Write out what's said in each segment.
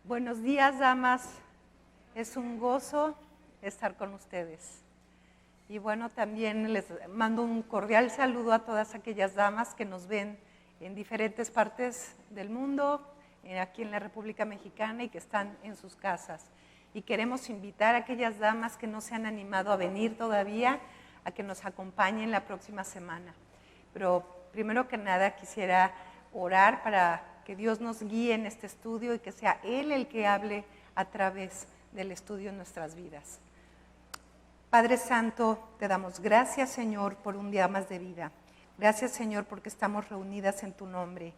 Buenos días, damas. Es un gozo estar con ustedes. Y bueno, también les mando un cordial saludo a todas aquellas damas que nos ven en diferentes partes del mundo, aquí en la República Mexicana y que están en sus casas. Y queremos invitar a aquellas damas que no se han animado a venir todavía a que nos acompañen la próxima semana. Pero primero que nada quisiera orar para que Dios nos guíe en este estudio y que sea Él el que hable a través del estudio en nuestras vidas. Padre Santo, te damos gracias, Señor, por un día más de vida. Gracias, Señor, porque estamos reunidas en tu nombre.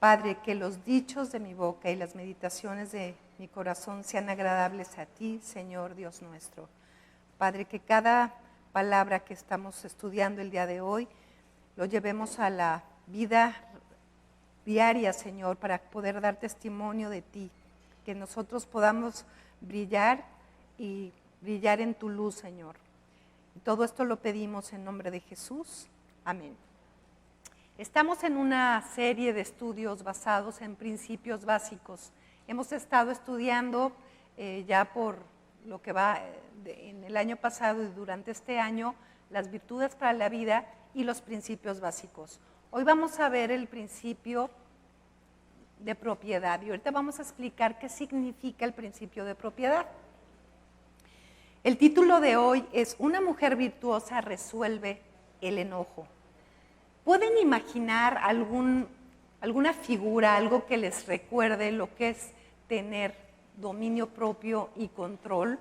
Padre, que los dichos de mi boca y las meditaciones de mi corazón sean agradables a ti, Señor Dios nuestro. Padre, que cada palabra que estamos estudiando el día de hoy lo llevemos a la vida diaria, Señor, para poder dar testimonio de ti, que nosotros podamos brillar y brillar en tu luz, Señor. Y todo esto lo pedimos en nombre de Jesús. Amén. Estamos en una serie de estudios basados en principios básicos. Hemos estado estudiando ya por lo que va en el año pasado y durante este año, las virtudes para la vida y los principios básicos. Hoy vamos a ver el principio de propiedad y ahorita vamos a explicar qué significa el principio de propiedad. El título de hoy es Una mujer virtuosa resuelve el enojo. ¿Pueden imaginar alguna figura, algo que les recuerde lo que es tener dominio propio y control?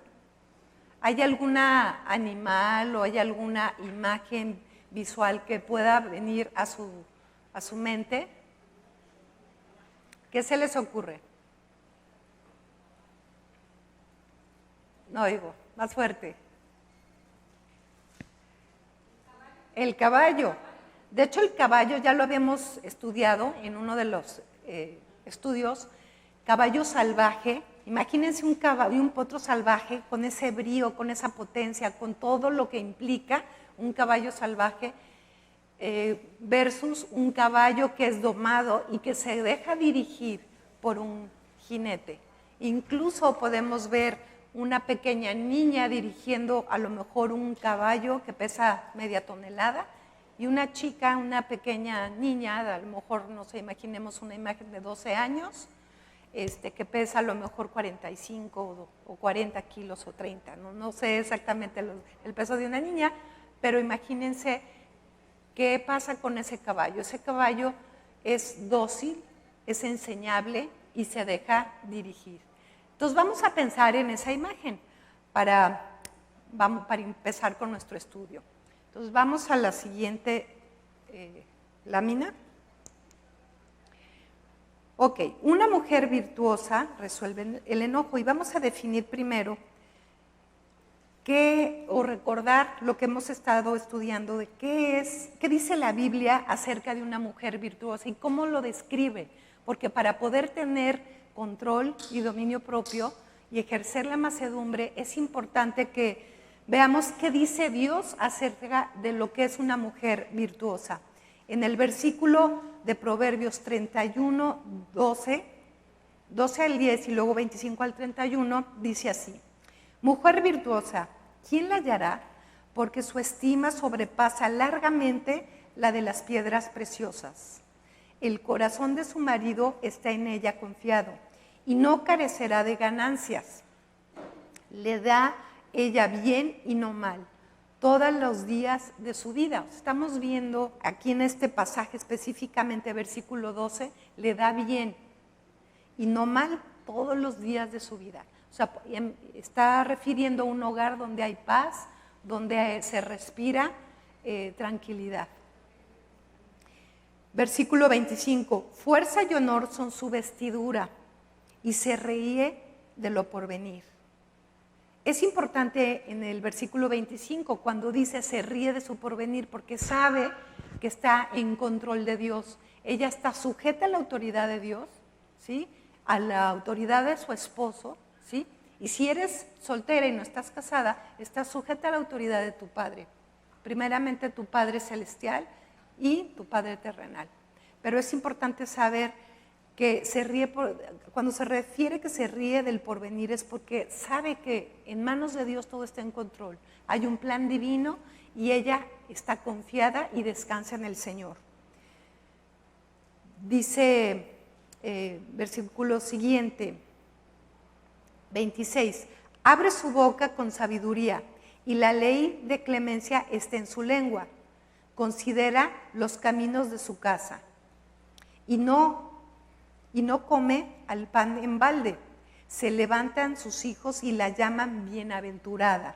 ¿Hay alguna animal o hay alguna imagen visual que pueda venir a su mente? ¿Qué se les ocurre? No oigo, más fuerte. El caballo. De hecho, el caballo ya lo habíamos estudiado en uno de los estudios. Caballo salvaje. Imagínense un caballo, un potro salvaje con ese brío, con esa potencia, con todo lo que implica un caballo salvaje versus un caballo que es domado y que se deja dirigir por un jinete. Incluso podemos ver una pequeña niña dirigiendo a lo mejor un caballo que pesa media tonelada y una chica, una pequeña niña, a lo mejor, no sé, imaginemos una imagen de 12 años, que pesa a lo mejor 45 o 40 kilos o 30, no sé exactamente el peso de una niña, pero imagínense qué pasa con ese caballo. Ese caballo es dócil, es enseñable y se deja dirigir. Entonces vamos a pensar en esa imagen para empezar con nuestro estudio. Entonces vamos a la siguiente lámina. Ok, una mujer virtuosa resuelve el enojo y vamos a definir primero o recordar lo que hemos estado estudiando de qué dice la Biblia acerca de una mujer virtuosa y cómo lo describe, porque para poder tener control y dominio propio y ejercer la mansedumbre es importante que veamos qué dice Dios acerca de lo que es una mujer virtuosa. En el versículo de Proverbios 31, 12 al 10 y luego 25 al 31, dice así: Mujer virtuosa, ¿quién la hallará? Porque su estima sobrepasa largamente la de las piedras preciosas. El corazón de su marido está en ella confiado y no carecerá de ganancias. Le da ella bien y no mal todos los días de su vida. Estamos viendo aquí en este pasaje específicamente, versículo 12, le da bien y no mal todos los días de su vida. O sea, está refiriendo a un hogar donde hay paz, donde se respira tranquilidad. Versículo 25, fuerza y honor son su vestidura y se ríe de lo porvenir. Es importante en el versículo 25 cuando dice se ríe de su porvenir porque sabe que está en control de Dios. Ella está sujeta a la autoridad de Dios, ¿sí? A la autoridad de su esposo, ¿sí? Y si eres soltera y no estás casada, estás sujeta a la autoridad de tu padre. Primeramente tu Padre celestial y tu Padre terrenal. Pero es importante saber que se ríe, cuando se refiere que se ríe del porvenir es porque sabe que en manos de Dios todo está en control. Hay un plan divino y ella está confiada y descansa en el Señor. Dice versículo siguiente, 26, abre su boca con sabiduría y la ley de clemencia está en su lengua. Considera los caminos de su casa y no come al pan en balde. Se levantan sus hijos y la llaman bienaventurada,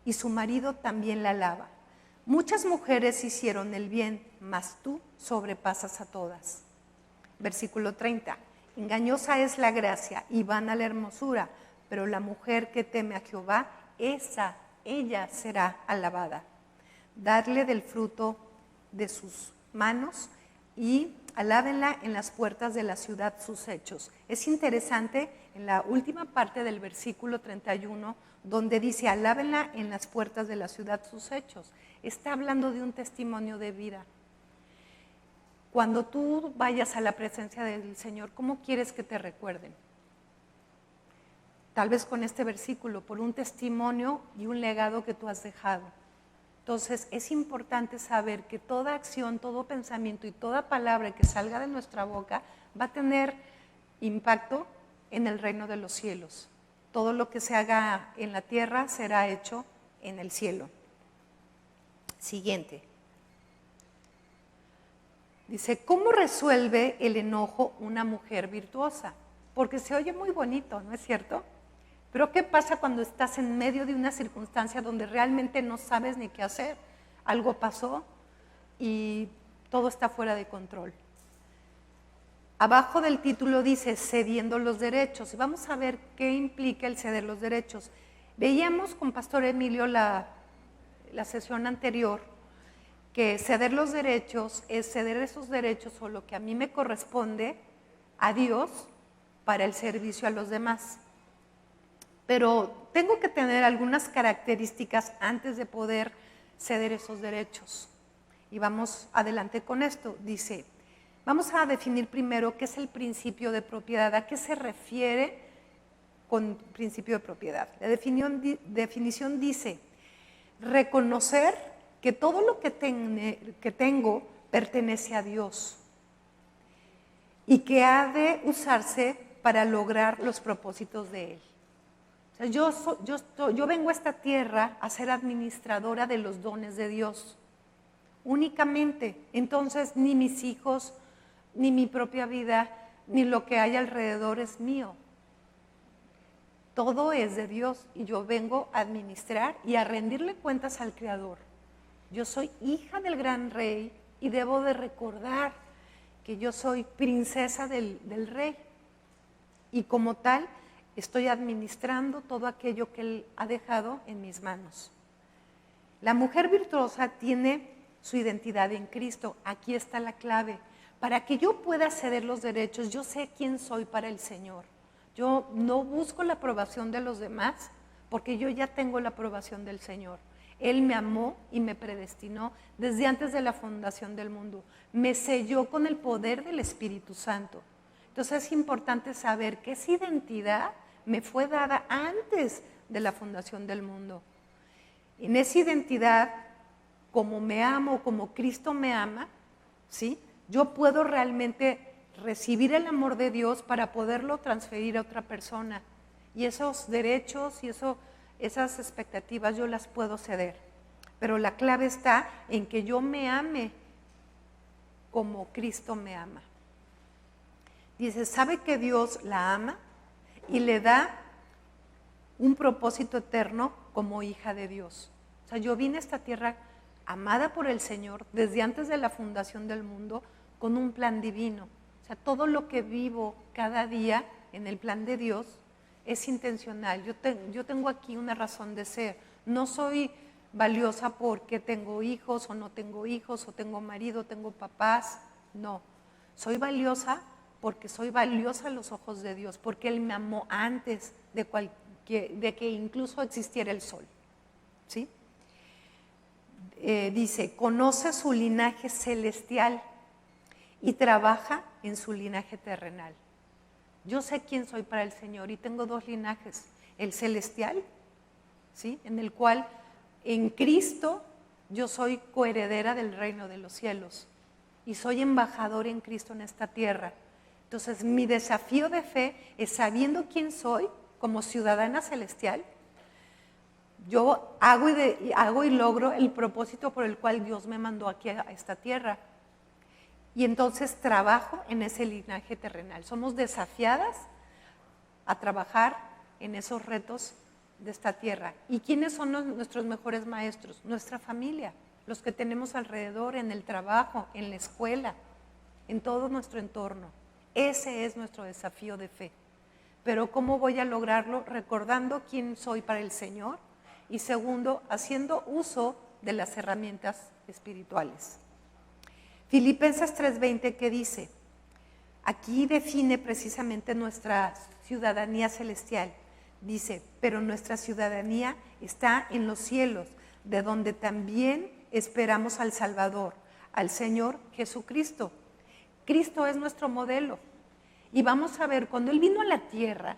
y su marido también la alaba. Muchas mujeres hicieron el bien, mas tú sobrepasas a todas. Versículo 30. Engañosa es la gracia y vana la hermosura, pero la mujer que teme a Jehová, ella será alabada. Darle del fruto de sus manos y alábenla en las puertas de la ciudad sus hechos. Es interesante en la última parte del versículo 31, donde dice, alábenla en las puertas de la ciudad sus hechos. Está hablando de un testimonio de vida. Cuando tú vayas a la presencia del Señor, ¿cómo quieres que te recuerden? Tal vez con este versículo, por un testimonio y un legado que tú has dejado. Entonces, es importante saber que toda acción, todo pensamiento y toda palabra que salga de nuestra boca va a tener impacto en el reino de los cielos. Todo lo que se haga en la tierra será hecho en el cielo. Siguiente. Dice, ¿cómo resuelve el enojo una mujer virtuosa? Porque se oye muy bonito, ¿no es cierto? Pero ¿qué pasa cuando estás en medio de una circunstancia donde realmente no sabes ni qué hacer? Algo pasó y todo está fuera de control. Abajo del título dice cediendo los derechos. Y vamos a ver qué implica el ceder los derechos. Veíamos con Pastor Emilio la sesión anterior que ceder los derechos es ceder esos derechos o lo que a mí me corresponde a Dios para el servicio a los demás. Pero tengo que tener algunas características antes de poder ceder esos derechos. Y vamos adelante con esto. Dice, vamos a definir primero qué es el principio de propiedad, a qué se refiere con principio de propiedad. La definición dice, reconocer que todo lo que tengo pertenece a Dios y que ha de usarse para lograr los propósitos de Él. O sea, yo vengo a esta tierra a ser administradora de los dones de Dios, únicamente. Entonces, ni mis hijos, ni mi propia vida, ni lo que hay alrededor es mío. Todo es de Dios y yo vengo a administrar y a rendirle cuentas al Creador. Yo soy hija del gran rey y debo de recordar que yo soy princesa del rey. Y como tal, estoy administrando todo aquello que Él ha dejado en mis manos. La mujer virtuosa tiene su identidad en Cristo. Aquí está la clave. Para que yo pueda ceder los derechos, yo sé quién soy para el Señor. Yo no busco la aprobación de los demás, porque yo ya tengo la aprobación del Señor. Él me amó y me predestinó desde antes de la fundación del mundo. Me selló con el poder del Espíritu Santo. Entonces es importante saber que esa identidad me fue dada antes de la fundación del mundo. En esa identidad, como me amo, como Cristo me ama, ¿sí? Yo puedo realmente recibir el amor de Dios para poderlo transferir a otra persona. Y esos derechos y esas expectativas yo las puedo ceder. Pero la clave está en que yo me ame como Cristo me ama. Dice, sabe que Dios la ama y le da un propósito eterno como hija de Dios. O sea, yo vine a esta tierra amada por el Señor desde antes de la fundación del mundo con un plan divino. O sea, todo lo que vivo cada día en el plan de Dios es intencional. Yo tengo aquí una razón de ser. No soy valiosa porque tengo hijos o no tengo hijos, o tengo marido, tengo papás. No, soy valiosa porque soy valiosa a los ojos de Dios, porque Él me amó antes de que incluso existiera el sol. ¿Sí? Dice, conoce su linaje celestial y trabaja en su linaje terrenal. Yo sé quién soy para el Señor y tengo 2 linajes, el celestial, ¿sí?, en el cual en Cristo yo soy coheredera del reino de los cielos y soy embajador en Cristo en esta tierra. Entonces mi desafío de fe es, sabiendo quién soy como ciudadana celestial, yo hago y logro el propósito por el cual Dios me mandó aquí a esta tierra. Y entonces trabajo en ese linaje terrenal. Somos desafiadas a trabajar en esos retos de esta tierra. ¿Y quiénes son nuestros mejores maestros? Nuestra familia, los que tenemos alrededor, en el trabajo, en la escuela, en todo nuestro entorno. Ese es nuestro desafío de fe. Pero ¿cómo voy a lograrlo? Recordando quién soy para el Señor y segundo, haciendo uso de las herramientas espirituales. Filipenses 3:20, ¿qué dice? Aquí define precisamente nuestra ciudadanía celestial. Dice, pero nuestra ciudadanía está en los cielos, de donde también esperamos al Salvador, al Señor Jesucristo. Cristo es nuestro modelo. Y vamos a ver, cuando Él vino a la tierra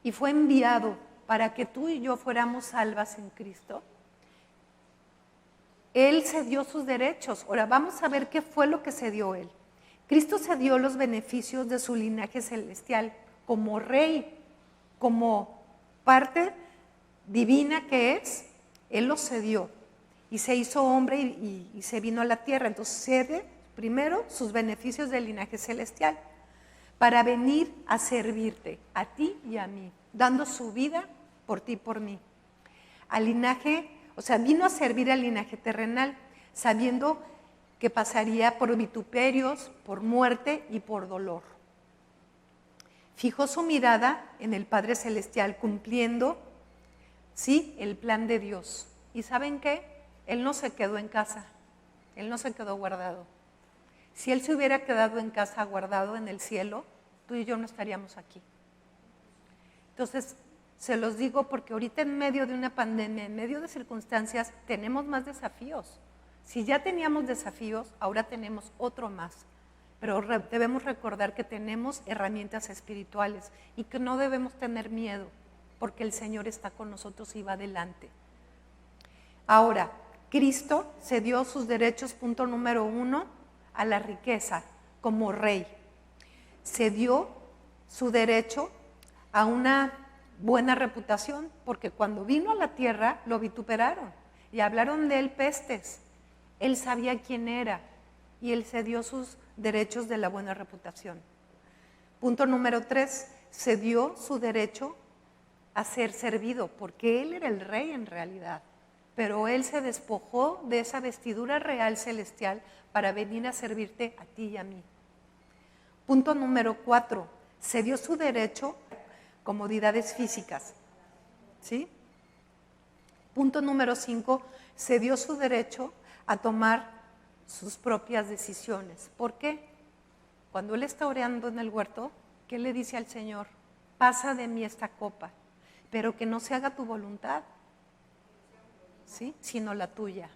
y fue enviado para que tú y yo fuéramos salvas en Cristo, Él se dio sus derechos. Ahora vamos a ver qué fue lo que se dio Él. Cristo se dio los beneficios de su linaje celestial como rey, como parte divina que es. Él los cedió y se hizo hombre y se vino a la tierra. Entonces cede primero sus beneficios del linaje celestial para venir a servirte, a ti y a mí, dando su vida por ti y por mí. Al linaje, o sea, vino a servir al linaje terrenal, sabiendo que pasaría por vituperios, por muerte y por dolor. Fijó su mirada en el Padre Celestial, cumpliendo, sí, el plan de Dios. ¿Y saben qué? Él no se quedó en casa, Él no se quedó guardado. Si Él se hubiera quedado en casa guardado en el cielo, tú y yo no estaríamos aquí. Entonces, se los digo porque ahorita en medio de una pandemia, en medio de circunstancias, tenemos más desafíos. Si ya teníamos desafíos, ahora tenemos otro más. Pero debemos recordar que tenemos herramientas espirituales y que no debemos tener miedo, porque el Señor está con nosotros y va adelante. Ahora, Cristo se dio sus derechos, punto número 1, a la riqueza como rey. Se dio su derecho a una buena reputación, porque cuando vino a la tierra lo vituperaron y hablaron de él pestes. Él sabía quién era y él se dio sus derechos de la buena reputación. Punto número 3, se dio su derecho a ser servido, porque él era el rey en realidad, pero él se despojó de esa vestidura real celestial para venir a servirte a ti y a mí. Punto número 4, se dio su derecho a comodidades físicas, ¿sí? Punto número 5, se dio su derecho a tomar sus propias decisiones. ¿Por qué? Cuando él está orando en el huerto, ¿qué le dice al Señor? Pasa de mí esta copa, pero que no se haga tu voluntad, ¿sí?, sino la tuya.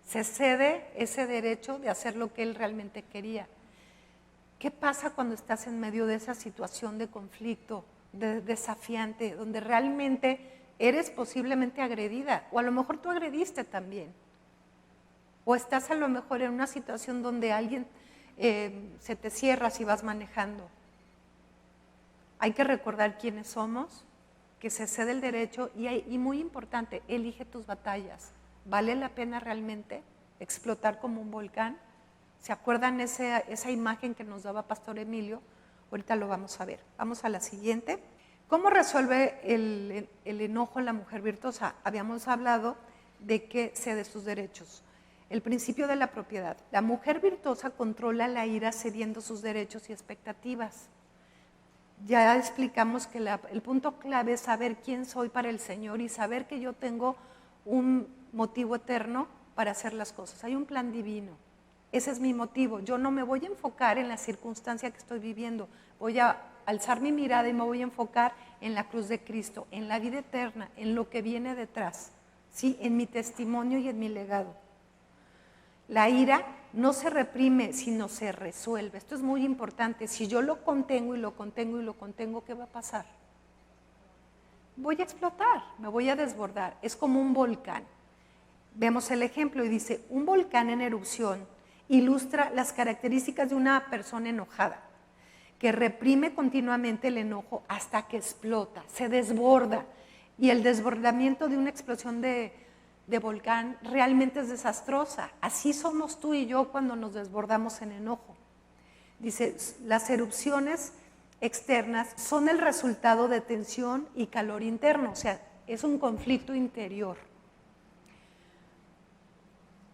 Se cede ese derecho de hacer lo que él realmente quería. ¿Qué pasa cuando estás en medio de esa situación de conflicto, desafiante, donde realmente eres posiblemente agredida? O a lo mejor tú agrediste también. O estás a lo mejor en una situación donde alguien se te cierra si vas manejando. Hay que recordar quiénes somos, que se cede el derecho y muy importante, elige tus batallas. ¿Vale la pena realmente explotar como un volcán? ¿Se acuerdan esa imagen que nos daba Pastor Emilio? Ahorita lo vamos a ver. Vamos a la siguiente. ¿Cómo resuelve el enojo en la mujer virtuosa? Habíamos hablado de que cede sus derechos. El principio de la propiedad. La mujer virtuosa controla la ira cediendo sus derechos y expectativas. Ya explicamos que el punto clave es saber quién soy para el Señor y saber que yo tengo un motivo eterno para hacer las cosas. Hay un plan divino. Ese es mi motivo. Yo no me voy a enfocar en la circunstancia que estoy viviendo. Voy a alzar mi mirada y me voy a enfocar en la cruz de Cristo, en la vida eterna, en lo que viene detrás, ¿sí?, en mi testimonio y en mi legado. La ira no se reprime, sino se resuelve. Esto es muy importante. Si yo lo contengo y lo contengo y lo contengo, ¿qué va a pasar? Voy a explotar, me voy a desbordar. Es como un volcán. Vemos el ejemplo y dice, un volcán en erupción ilustra las características de una persona enojada, que reprime continuamente el enojo hasta que explota, se desborda. Y el desbordamiento de una explosión de volcán realmente es desastrosa. Así somos tú y yo cuando nos desbordamos en enojo. Dice, las erupciones externas son el resultado de tensión y calor interno, o sea, es un conflicto interior.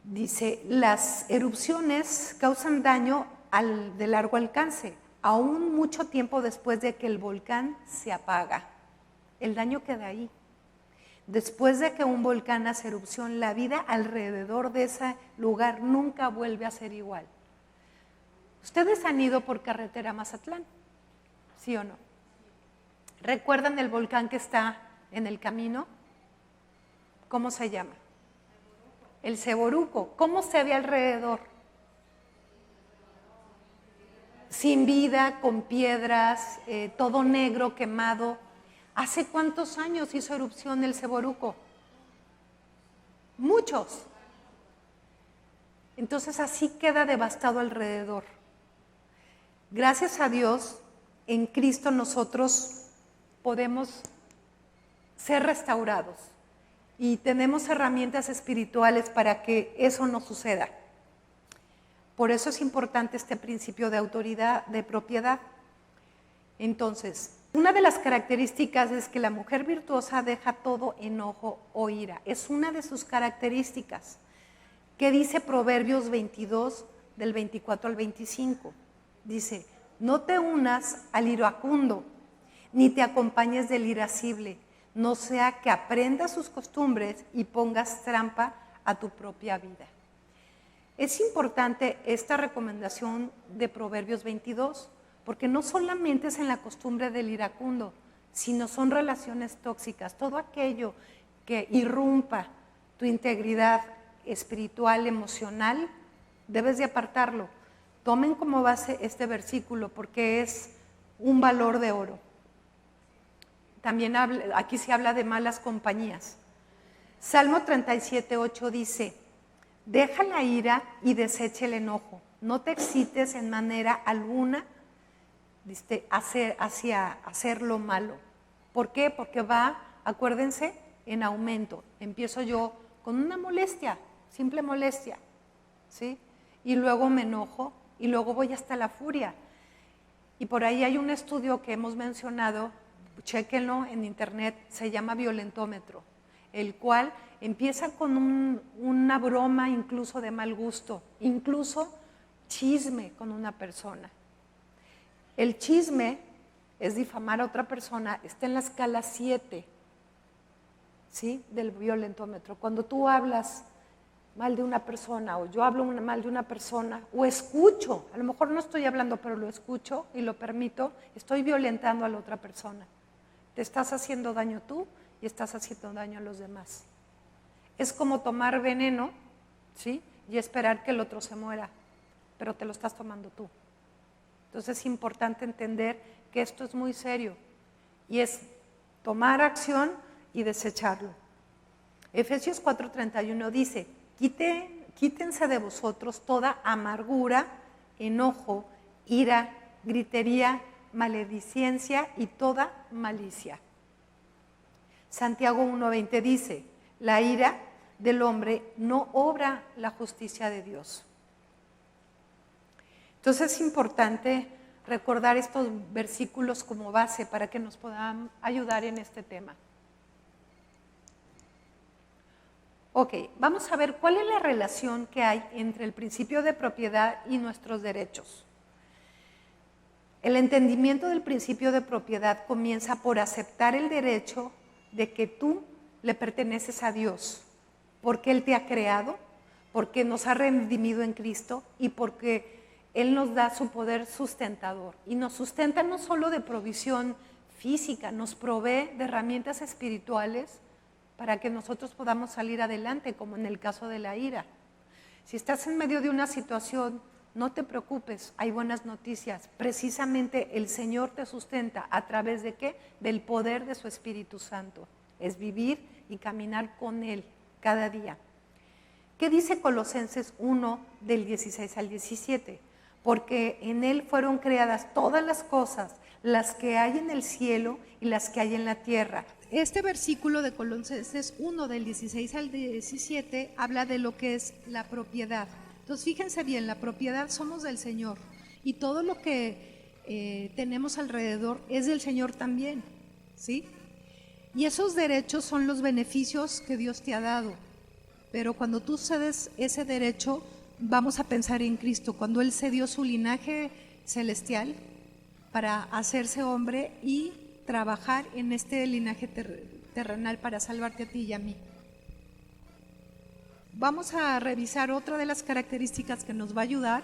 Dice, las erupciones causan daño de largo alcance, aún mucho tiempo después de que el volcán se apaga. El daño queda ahí. Después de que un volcán hace erupción, la vida alrededor de ese lugar nunca vuelve a ser igual. ¿Ustedes han ido por carretera a Mazatlán? ¿Sí o no? ¿Recuerdan el volcán que está en el camino? ¿Cómo se llama? El Ceboruco. ¿Cómo se ve alrededor? Sin vida, con piedras, todo negro, quemado. ¿Hace cuántos años hizo erupción el Ceboruco? Muchos. Entonces así queda devastado alrededor. Gracias a Dios, en Cristo nosotros podemos ser restaurados y tenemos herramientas espirituales para que eso no suceda. Por eso es importante este principio de autoridad, de propiedad. Entonces, una de las características es que la mujer virtuosa deja todo enojo o ira. Es una de sus características. ¿Qué dice Proverbios 22, del 24 al 25? Dice, no te unas al iracundo, ni te acompañes del irascible, no sea que aprendas sus costumbres y pongas trampa a tu propia vida. Es importante esta recomendación de Proverbios 22, porque no solamente es en la costumbre del iracundo, sino son relaciones tóxicas, todo aquello que irrumpa tu integridad espiritual, emocional, debes de apartarlo. Tomen como base este versículo porque es un valor de oro. También aquí se habla de malas compañías. Salmo 37:8 dice, deja la ira y desecha el enojo, no te excites en manera alguna hacia hacer lo malo. ¿Por qué? Porque va, acuérdense, en aumento. Empiezo yo con una molestia, simple molestia, ¿sí? Y luego me enojo y luego voy hasta la furia. Y por ahí hay un estudio que hemos mencionado, chéquenlo en internet, se llama violentómetro, el cual empieza con una broma incluso de mal gusto, incluso chisme con una persona. El chisme es difamar a otra persona, está en la escala 7, ¿sí? Del violentómetro. Cuando tú hablas mal de una persona o yo hablo mal de una persona o escucho, a lo mejor no estoy hablando pero lo escucho y lo permito, estoy violentando a la otra persona. Te estás haciendo daño tú y estás haciendo daño a los demás. Es como tomar veneno, ¿sí? Y esperar que el otro se muera, pero te lo estás tomando tú. Entonces es importante entender que esto es muy serio y es tomar acción y desecharlo. Efesios 4:31 dice, quítense de vosotros toda amargura, enojo, ira, gritería, maledicencia y toda malicia. Santiago 1:20 dice, la ira del hombre no obra la justicia de Dios. Entonces es importante recordar estos versículos como base para que nos puedan ayudar en este tema. Ok, vamos a ver cuál es la relación que hay entre el principio de propiedad y nuestros derechos. El entendimiento del principio de propiedad comienza por aceptar el derecho de que tú le perteneces a Dios, porque Él te ha creado, porque nos ha redimido en Cristo y porque Él nos da su poder sustentador. Y nos sustenta no solo de provisión física, nos provee de herramientas espirituales para que nosotros podamos salir adelante, como en el caso de la ira. Si estás en medio de una situación, no te preocupes, hay buenas noticias. Precisamente el Señor te sustenta. ¿A través de qué? Del poder de su Espíritu Santo. Es vivir y caminar con Él cada día. ¿Qué dice Colosenses 1 del 16 al 17? Porque en Él fueron creadas todas las cosas, las que hay en el cielo y las que hay en la tierra. Este versículo de Colosenses 1 del 16 al 17 habla de lo que es la propiedad. Entonces fíjense bien, la propiedad somos del Señor y todo lo que tenemos alrededor es del Señor también, ¿sí? Y esos derechos son los beneficios que Dios te ha dado. Pero cuando tú cedes ese derecho, vamos a pensar en Cristo, cuando Él cedió su linaje celestial para hacerse hombre y trabajar en este linaje terrenal para salvarte a ti y a mí. Vamos a revisar otra de las características que nos va a ayudar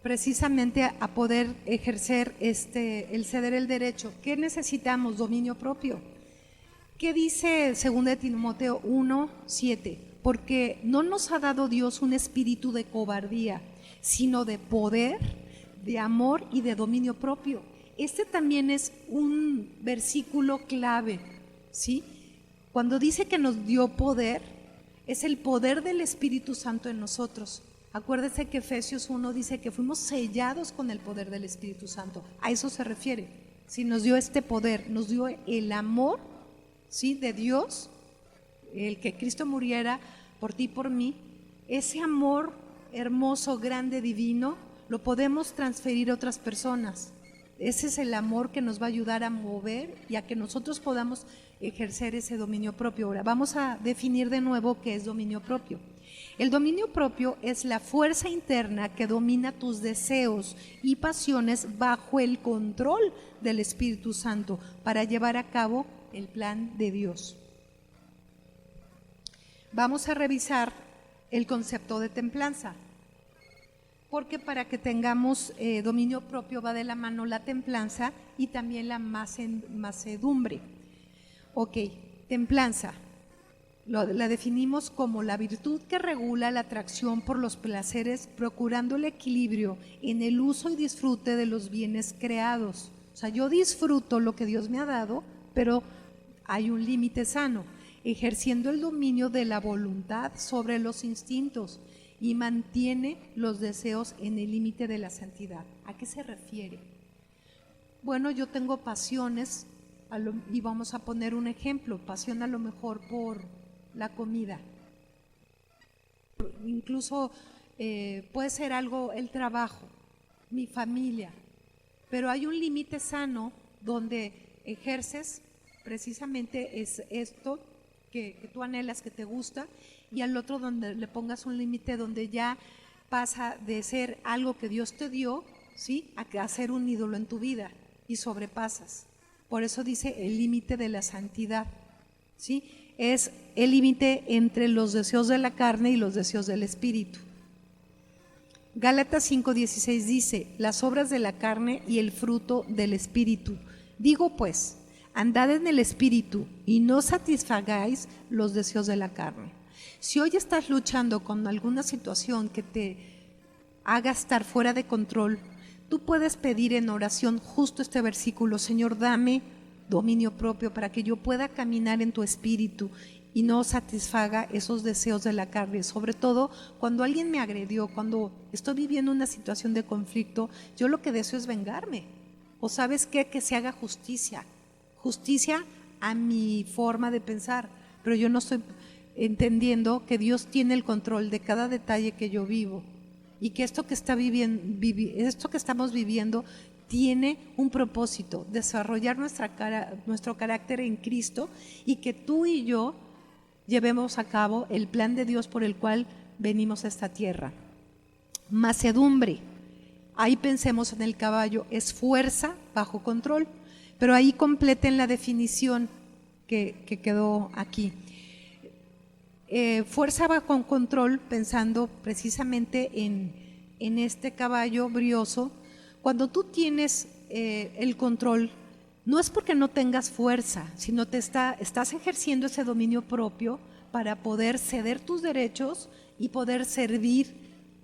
precisamente a poder ejercer el ceder el derecho. ¿Qué necesitamos? Dominio propio. ¿Qué dice 2 Timoteo 1:7? Porque no nos ha dado Dios un espíritu de cobardía, sino de poder, de amor y de dominio propio. Este también es un versículo clave, ¿sí? Cuando dice que nos dio poder, es el poder del Espíritu Santo en nosotros. Acuérdese que Efesios 1 dice que fuimos sellados con el poder del Espíritu Santo. A eso se refiere. Si nos dio este poder, nos dio el amor, ¿sí?, de Dios, el que Cristo muriera por ti y por mí. Ese amor hermoso, grande, divino, lo podemos transferir a otras personas. Ese es el amor que nos va a ayudar a mover y a que nosotros podamos ejercer ese dominio propio. Ahora, vamos a definir de nuevo qué es dominio propio. El dominio propio es la fuerza interna que domina tus deseos y pasiones bajo el control del Espíritu Santo para llevar a cabo el plan de Dios. Vamos a revisar el concepto de templanza, porque para que tengamos dominio propio va de la mano la templanza y también la mansedumbre. Ok, templanza, la definimos como la virtud que regula la atracción por los placeres, procurando el equilibrio en el uso y disfrute de los bienes creados. O sea, yo disfruto lo que Dios me ha dado, pero hay un límite sano, ejerciendo el dominio de la voluntad sobre los instintos y mantiene los deseos en el límite de la santidad. ¿A qué se refiere? Bueno, yo tengo pasiones, y vamos a poner un ejemplo, pasión a lo mejor por la comida. Incluso puede ser algo, el trabajo, mi familia, pero hay un límite sano donde ejerces precisamente es esto que tú anhelas, que te gusta, y al otro donde le pongas un límite donde ya pasa de ser algo que Dios te dio, ¿sí?, a ser un ídolo en tu vida y sobrepasas. Por eso dice el límite de la santidad, ¿sí? Es el límite entre los deseos de la carne y los deseos del espíritu. Gálatas 5:16 dice, las obras de la carne y el fruto del espíritu. Digo pues, andad en el espíritu y no satisfagáis los deseos de la carne. Si hoy estás luchando con alguna situación que te haga estar fuera de control, tú puedes pedir en oración justo este versículo: Señor, dame dominio propio para que yo pueda caminar en tu espíritu y no satisfaga esos deseos de la carne. Sobre todo cuando alguien me agredió, cuando estoy viviendo una situación de conflicto, yo lo que deseo es vengarme. O ¿sabes qué? Que se haga justicia a mi forma de pensar, pero yo no estoy entendiendo que Dios tiene el control de cada detalle que yo vivo y que esto que estamos viviendo tiene un propósito: desarrollar nuestro carácter en Cristo, y que tú y yo llevemos a cabo el plan de Dios por el cual venimos a esta tierra. Mansedumbre, ahí pensemos en el caballo, es fuerza bajo control, pero ahí completen la definición que quedó aquí. Fuerza bajo control, pensando precisamente en este caballo brioso. Cuando tú tienes el control, no es porque no tengas fuerza, sino estás ejerciendo ese dominio propio para poder ceder tus derechos y poder servir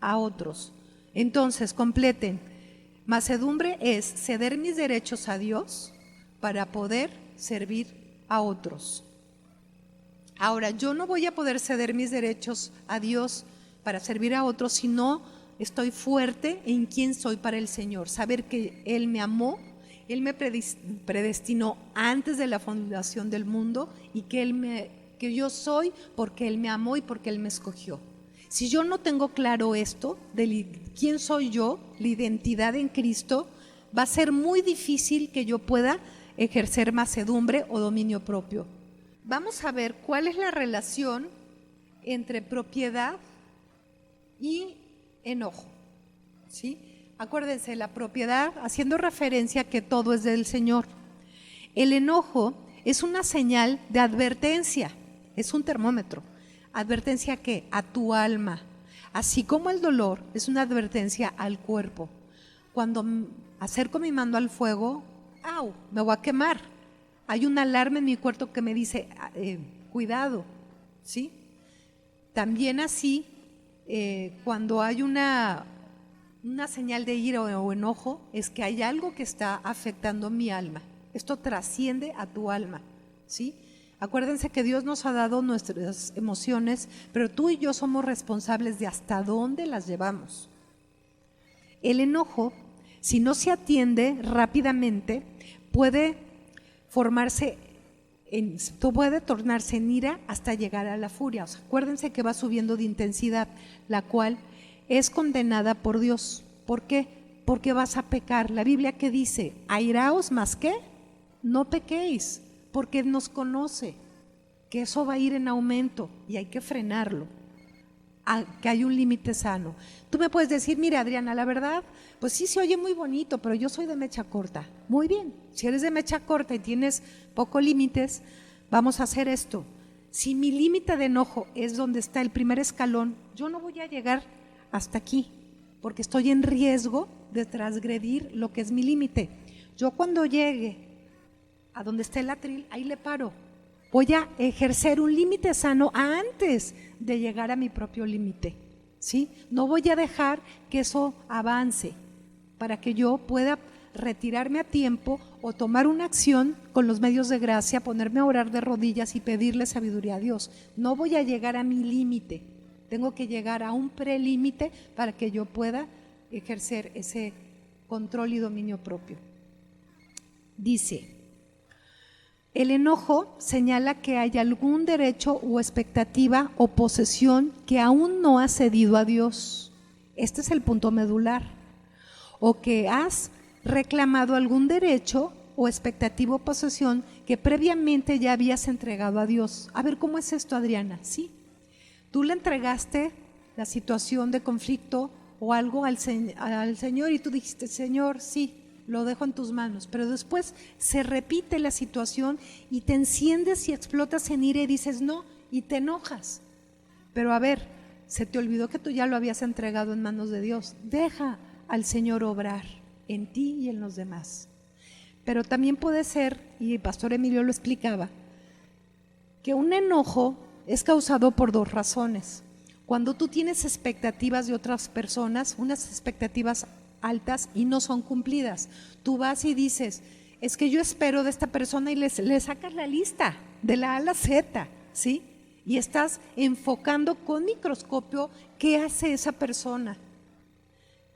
a otros. Entonces, completen. Mansedumbre es ceder mis derechos a Dios para poder servir a otros. Ahora, yo no voy a poder ceder mis derechos a Dios para servir a otros si no estoy fuerte en quién soy para el Señor. Saber que Él me amó, Él me predestinó antes de la fundación del mundo y que yo soy porque Él me amó y porque Él me escogió. Si yo no tengo claro esto de quién soy yo, la identidad en Cristo, va a ser muy difícil que yo pueda ejercer mansedumbre o dominio propio. Vamos a ver cuál es la relación entre propiedad y enojo, ¿sí? Acuérdense, la propiedad, haciendo referencia a que todo es del Señor. El enojo es una señal de advertencia, es un termómetro. ¿Advertencia qué? A tu alma. Así como el dolor es una advertencia al cuerpo. Cuando acerco mi mano al fuego, ¡au!, me voy a quemar. Hay una alarma en mi cuerpo que me dice, cuidado, ¿sí? También así, cuando hay una señal de ira o enojo, es que hay algo que está afectando mi alma. Esto trasciende a tu alma, ¿sí? Acuérdense que Dios nos ha dado nuestras emociones, pero tú y yo somos responsables de hasta dónde las llevamos. El enojo, si no se atiende rápidamente, puede tornarse en ira hasta llegar a la furia. O sea, acuérdense que va subiendo de intensidad, la cual es condenada por Dios. ¿Por qué? Porque vas a pecar. La Biblia que dice, airaos más que, no pequéis, porque nos conoce que eso va a ir en aumento y hay que frenarlo, que hay un límite sano. Tú me puedes decir, mira Adriana, la verdad, pues sí se oye muy bonito, pero yo soy de mecha corta. Muy bien, si eres de mecha corta y tienes pocos límites, vamos a hacer esto. Si mi límite de enojo es donde está el primer escalón, yo no voy a llegar hasta aquí, porque estoy en riesgo de transgredir lo que es mi límite. Yo cuando llegue a donde está el atril, ahí le paro. Voy a ejercer un límite sano antes de llegar a mi propio límite, ¿sí? No voy a dejar que eso avance para que yo pueda retirarme a tiempo o tomar una acción con los medios de gracia, ponerme a orar de rodillas y pedirle sabiduría a Dios. No voy a llegar a mi límite, tengo que llegar a un prelímite para que yo pueda ejercer ese control y dominio propio. Dice, el enojo señala que hay algún derecho o expectativa o posesión que aún no has cedido a Dios. Este es el punto medular. O que has reclamado algún derecho o expectativa o posesión que previamente ya habías entregado a Dios. A ver, ¿cómo es esto, Adriana? Sí, tú le entregaste la situación de conflicto o algo al Señor y tú dijiste, Señor, sí, lo dejo en tus manos, pero después se repite la situación y te enciendes y explotas en ira y dices no, y te enojas. Pero a ver, se te olvidó que tú ya lo habías entregado en manos de Dios. Deja al Señor obrar en ti y en los demás. Pero también puede ser, y el pastor Emilio lo explicaba, que un enojo es causado por dos razones. Cuando tú tienes expectativas de otras personas, unas expectativas altas y no son cumplidas, tú vas y dices, es que yo espero de esta persona y le sacas la lista de la A a la Z, ¿sí? Y estás enfocando con microscopio qué hace esa persona.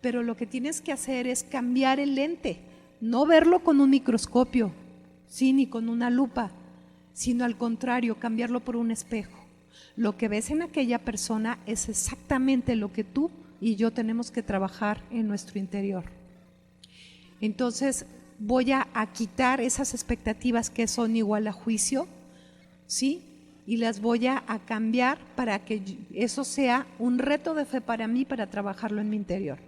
Pero lo que tienes que hacer es cambiar el lente, no verlo con un microscopio, sí, ni con una lupa, sino al contrario, cambiarlo por un espejo. Lo que ves en aquella persona es exactamente lo que tú y yo tenemos que trabajar en nuestro interior. Entonces voy a quitar esas expectativas que son igual a juicio, ¿sí? Y las voy a cambiar para que eso sea un reto de fe para mí, para trabajarlo en mi interior.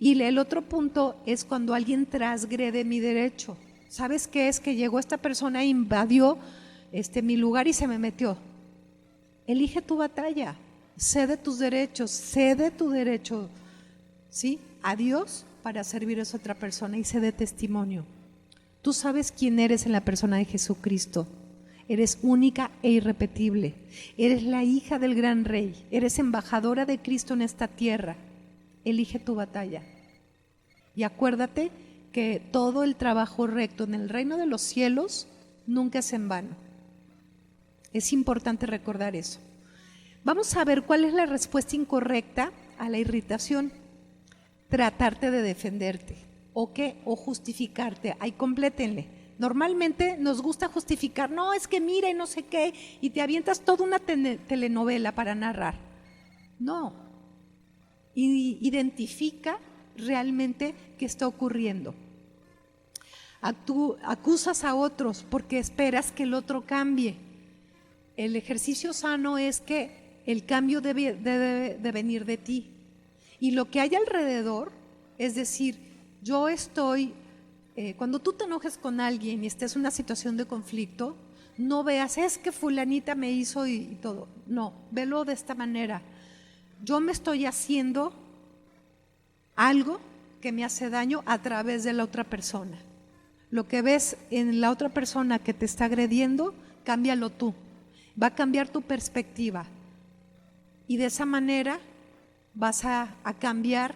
Y el otro punto es cuando alguien transgrede mi derecho. ¿Sabes qué es? Que llegó esta persona e invadió mi lugar y se me metió. Elige tu batalla, cede tus derechos, cede tu derecho, ¿sí?, a Dios para servir a esa otra persona y cede testimonio. Tú sabes quién eres en la persona de Jesucristo. Eres única e irrepetible. Eres la hija del gran rey. Eres embajadora de Cristo en esta tierra. Elige tu batalla. Y acuérdate que todo el trabajo recto en el reino de los cielos nunca es en vano. Es importante recordar eso. Vamos a ver cuál es la respuesta incorrecta a la irritación. Tratarte de defenderte. ¿O qué? O justificarte. Ahí complétenle. Normalmente nos gusta justificar. No, es que mira y no sé qué. Y te avientas toda una telenovela para narrar. No. Identifica realmente qué está ocurriendo. Acusas a otros porque esperas que el otro cambie. El ejercicio sano es que el cambio debe de venir de ti. Y lo que hay alrededor, es decir, yo estoy, cuando tú te enojes con alguien y estés en una situación de conflicto, no veas, es que fulanita me hizo y todo. No, velo de esta manera. Yo me estoy haciendo algo que me hace daño a través de la otra persona. Lo que ves en la otra persona que te está agrediendo, cámbialo tú. Va a cambiar tu perspectiva. Y de esa manera vas a cambiar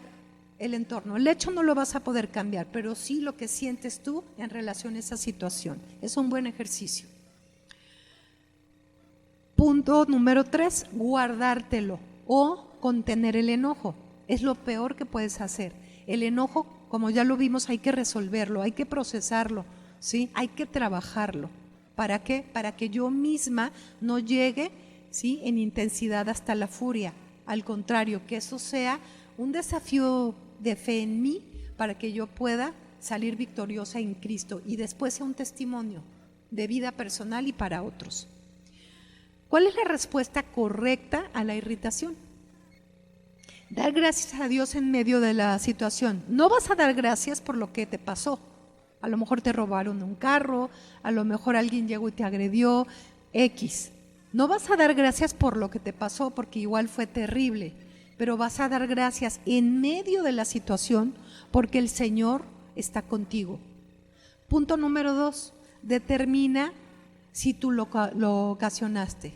el entorno. El hecho no lo vas a poder cambiar, pero sí lo que sientes tú en relación a esa situación. Es un buen ejercicio. Punto número 3, guardártelo o contener el enojo. Es lo peor que puedes hacer. El enojo, como ya lo vimos, hay que resolverlo, hay que procesarlo, ¿sí? Hay que trabajarlo. ¿Para qué? Para que yo misma no llegue, ¿sí?, en intensidad hasta la furia. Al contrario, que eso sea un desafío de fe en mí para que yo pueda salir victoriosa en Cristo y después sea un testimonio de vida personal y para otros. ¿Cuál es la respuesta correcta a la irritación? Dar gracias a Dios en medio de la situación. No vas a dar gracias por lo que te pasó. A lo mejor te robaron un carro, a lo mejor alguien llegó y te agredió, X. No vas a dar gracias por lo que te pasó porque igual fue terrible, pero vas a dar gracias en medio de la situación porque el Señor está contigo. Punto número 2, determina si tú lo ocasionaste.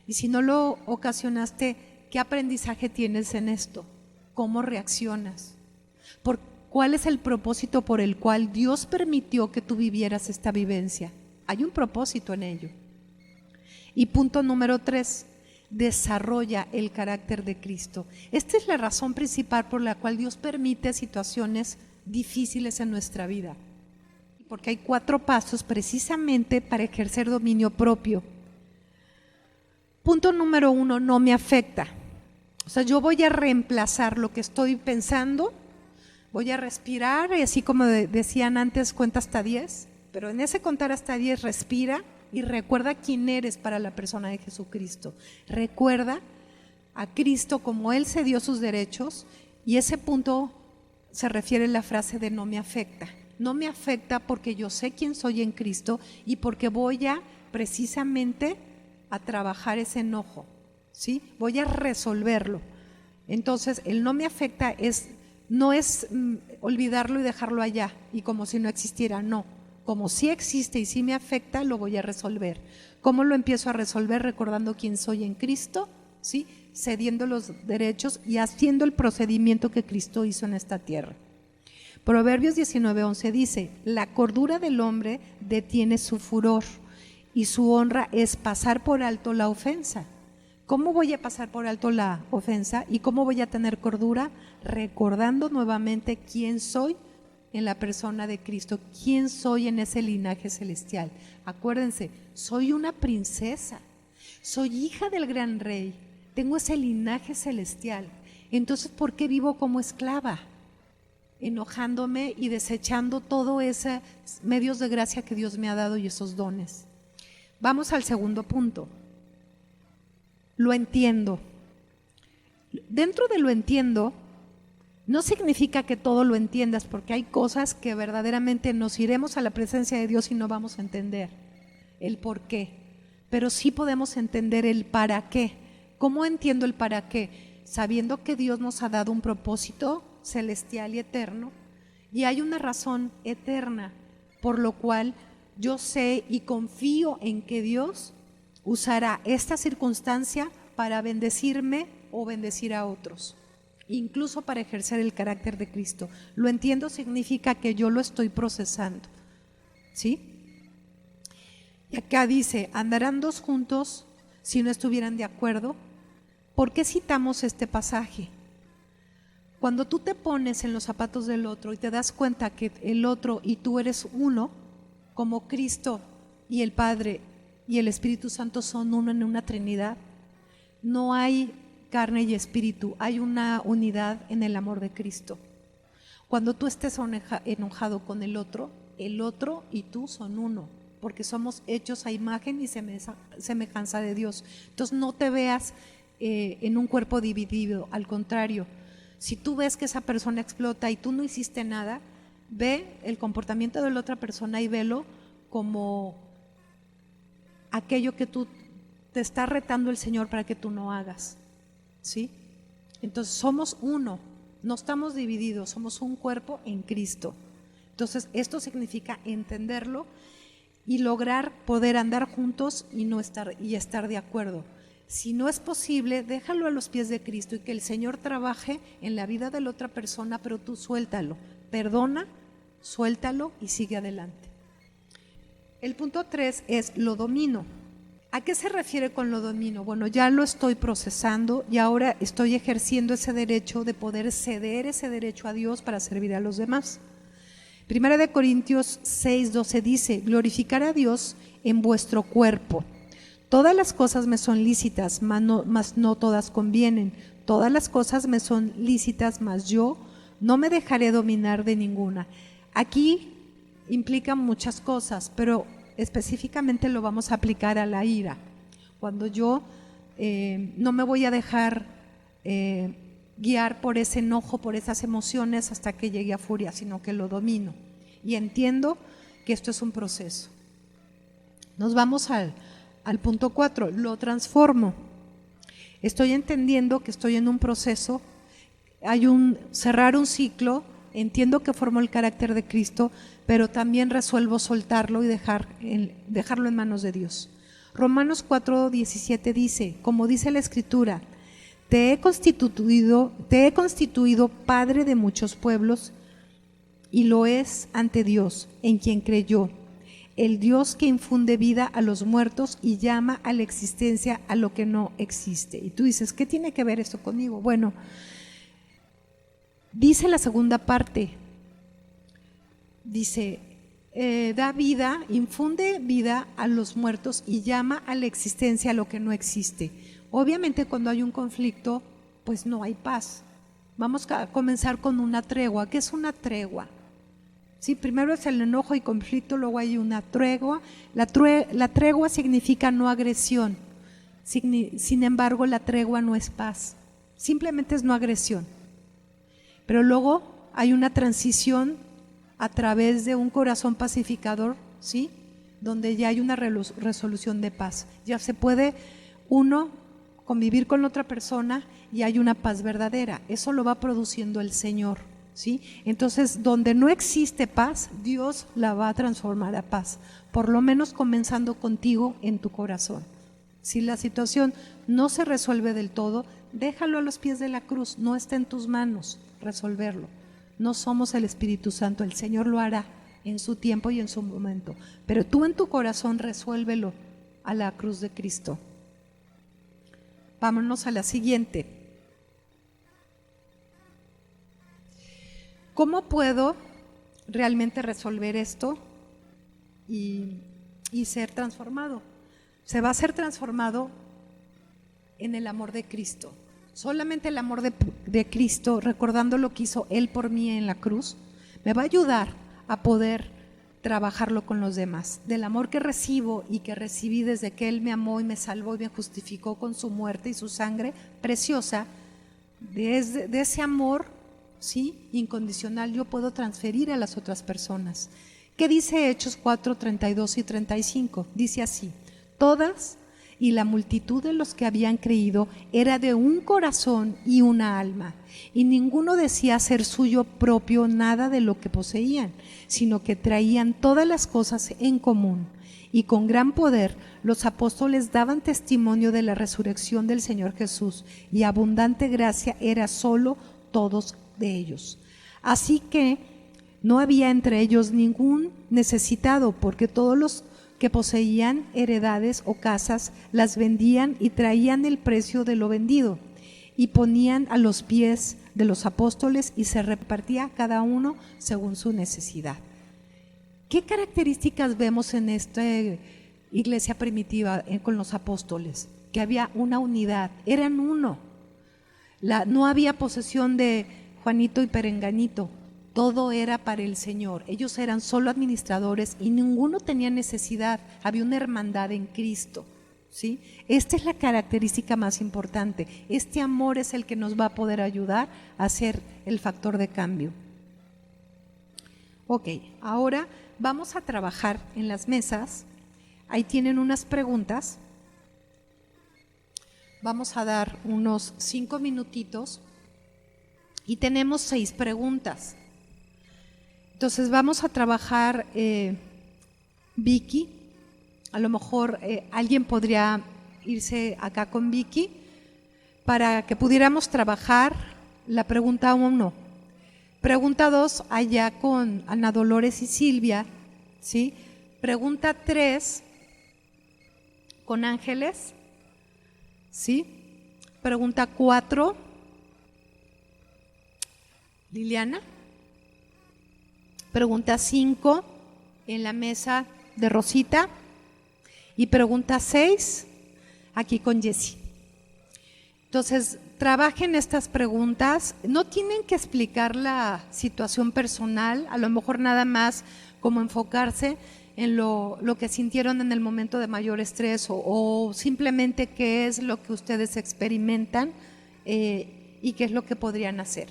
Y si no lo ocasionaste, ¿qué aprendizaje tienes en esto? ¿Cómo reaccionas? ¿Cuál es el propósito por el cual Dios permitió que tú vivieras esta vivencia? Hay un propósito en ello. Y punto número 3, desarrolla el carácter de Cristo. Esta es la razón principal por la cual Dios permite situaciones difíciles en nuestra vida. Porque hay 4 pasos precisamente para ejercer dominio propio. Punto número 1, no me afecta. O sea, yo voy a reemplazar lo que estoy pensando, voy a respirar y así como decían antes, cuenta hasta 10, pero en ese contar hasta 10 respira y recuerda quién eres para la persona de Jesucristo. Recuerda a Cristo como Él se dio sus derechos y ese punto se refiere a la frase de no me afecta. No me afecta porque yo sé quién soy en Cristo y porque voy a precisamente a trabajar ese enojo, ¿sí? Voy a resolverlo. Entonces, el no me afecta no es olvidarlo y dejarlo allá y como si no existiera, no. Como sí existe y sí me afecta, lo voy a resolver. ¿Cómo lo empiezo a resolver? Recordando quién soy en Cristo, ¿sí? Cediendo los derechos y haciendo el procedimiento que Cristo hizo en esta tierra. Proverbios 19:11 dice, la cordura del hombre detiene su furor y su honra es pasar por alto la ofensa. ¿Cómo voy a pasar por alto la ofensa y cómo voy a tener cordura? Recordando nuevamente quién soy en la persona de Cristo, quién soy en ese linaje celestial. Acuérdense, soy una princesa, soy hija del gran rey, tengo ese linaje celestial. Entonces, ¿por qué vivo como esclava? Enojándome y desechando todos esos medios de gracia que Dios me ha dado y esos dones. Vamos al segundo punto. Lo entiendo. Dentro de lo entiendo, no significa que todo lo entiendas, porque hay cosas que verdaderamente nos iremos a la presencia de Dios y no vamos a entender el por qué, pero sí podemos entender el para qué. ¿Cómo entiendo el para qué? Sabiendo que Dios nos ha dado un propósito celestial y eterno, y hay una razón eterna por lo cual yo sé y confío en que Dios usará esta circunstancia para bendecirme o bendecir a otros, incluso para ejercer el carácter de Cristo. Lo entiendo significa que yo lo estoy procesando, ¿sí? Y acá dice, andarán dos juntos si no estuvieran de acuerdo. ¿Por qué citamos este pasaje? Cuando tú te pones en los zapatos del otro y te das cuenta que el otro y tú eres uno, como Cristo y el Padre y el Espíritu Santo son uno en una Trinidad, no hay carne y espíritu, hay una unidad en el amor de Cristo. Cuando tú estés enojado con el otro y tú son uno, porque somos hechos a imagen y semejanza de Dios. Entonces no te veas en un cuerpo dividido, al contrario, si tú ves que esa persona explota y tú no hiciste nada, ve el comportamiento de la otra persona y velo como aquello que tú te está retando el Señor para que tú no hagas, ¿sí? Entonces somos uno, no estamos divididos, somos un cuerpo en Cristo. Entonces esto significa entenderlo y lograr poder andar juntos y estar de acuerdo. Si no es posible, déjalo a los pies de Cristo y que el Señor trabaje en la vida de la otra persona, pero tú suéltalo, perdona, suéltalo y sigue adelante. El punto 3 es lo domino. ¿A qué se refiere con lo domino? Bueno, ya lo estoy procesando y ahora estoy ejerciendo ese derecho de poder ceder ese derecho a Dios para servir a los demás. Primera de Corintios 6:12 dice, glorificar a Dios en vuestro cuerpo. Todas las cosas me son lícitas, mas no todas convienen. Todas las cosas me son lícitas, mas yo no me dejaré dominar de ninguna. Aquí implica muchas cosas, pero específicamente lo vamos a aplicar a la ira. Cuando yo no me voy a dejar guiar por ese enojo, por esas emociones hasta que llegue a furia, sino que lo domino. Y entiendo que esto es un proceso. Nos vamos al punto 4, lo transformo. Estoy entendiendo que estoy en un proceso, hay cerrar un ciclo, entiendo que formo el carácter de Cristo, pero también resuelvo soltarlo y dejarlo en manos de Dios. Romanos 4:17 dice, como dice la Escritura, te he constituido padre de muchos pueblos, y lo es ante Dios, en quien creyó, el Dios que infunde vida a los muertos y llama a la existencia a lo que no existe. Y tú dices, ¿qué tiene que ver esto conmigo? Bueno, dice la segunda parte, dice, da vida, infunde vida a los muertos y llama a la existencia a lo que no existe. Obviamente cuando hay un conflicto, pues no hay paz. Vamos a comenzar con una tregua. ¿Qué es una tregua? Sí, primero es el enojo y conflicto, luego hay una tregua. La tregua significa no agresión. Sin embargo, la tregua no es paz. Simplemente es no agresión. Pero luego hay una transición a través de un corazón pacificador, ¿sí? Donde ya hay una resolución de paz. Ya se puede uno convivir con otra persona y hay una paz verdadera. Eso lo va produciendo el Señor, ¿sí? Entonces, donde no existe paz, Dios la va a transformar a paz, por lo menos comenzando contigo en tu corazón. Si la situación no se resuelve del todo, déjalo a los pies de la cruz, no está en tus manos resolverlo. No somos el Espíritu Santo, el Señor lo hará en su tiempo y en su momento, pero tú en tu corazón resuélvelo a la cruz de Cristo. Vámonos a la siguiente. ¿Cómo puedo realmente resolver esto y ser transformado? Se va a ser transformado en el amor de Cristo. Solamente el amor de Cristo, recordando lo que hizo Él por mí en la cruz, me va a ayudar a poder trabajarlo con los demás. Del amor que recibo y que recibí desde que Él me amó y me salvó y me justificó con su muerte y su sangre preciosa, de ese amor, ¿sí?, incondicional, yo puedo transferir a las otras personas. ¿Qué dice Hechos 4:32 y 35? Dice así: todas y la multitud de los que habían creído era de un corazón y una alma, y ninguno decía ser suyo propio nada de lo que poseían, sino que traían todas las cosas en común. Y con gran poder los apóstoles daban testimonio de la resurrección del Señor Jesús, y abundante gracia era solo todos de ellos. Así que no había entre ellos ningún necesitado, porque todos los que poseían heredades o casas las vendían y traían el precio de lo vendido y ponían a los pies de los apóstoles, y se repartía cada uno según su necesidad. ¿Qué características vemos en esta iglesia primitiva con los apóstoles? Que había una unidad, eran uno. No había posesión de Juanito y Perenganito, todo era para el Señor. Ellos eran solo administradores y ninguno tenía necesidad, había una hermandad en Cristo, ¿sí? Esta es la característica más importante. Este amor es el que nos va a poder ayudar a ser el factor de cambio. Ok, ahora vamos a trabajar en las mesas. Ahí tienen unas preguntas. Vamos a dar unos 5 minutitos y tenemos 6 preguntas. Entonces vamos a trabajar, Vicky, a lo mejor alguien podría irse acá con Vicky para que pudiéramos trabajar la pregunta 1. Pregunta 2 allá con Ana Dolores y Silvia, ¿sí? Pregunta 3 con Ángeles, ¿sí? Pregunta 4, Liliana. Pregunta 5 en la mesa de Rosita. Y pregunta 6 aquí con Jessie. Entonces, trabajen estas preguntas. No tienen que explicar la situación personal, a lo mejor nada más como enfocarse en lo que sintieron en el momento de mayor estrés o simplemente qué es lo que ustedes experimentan y qué es lo que podrían hacer.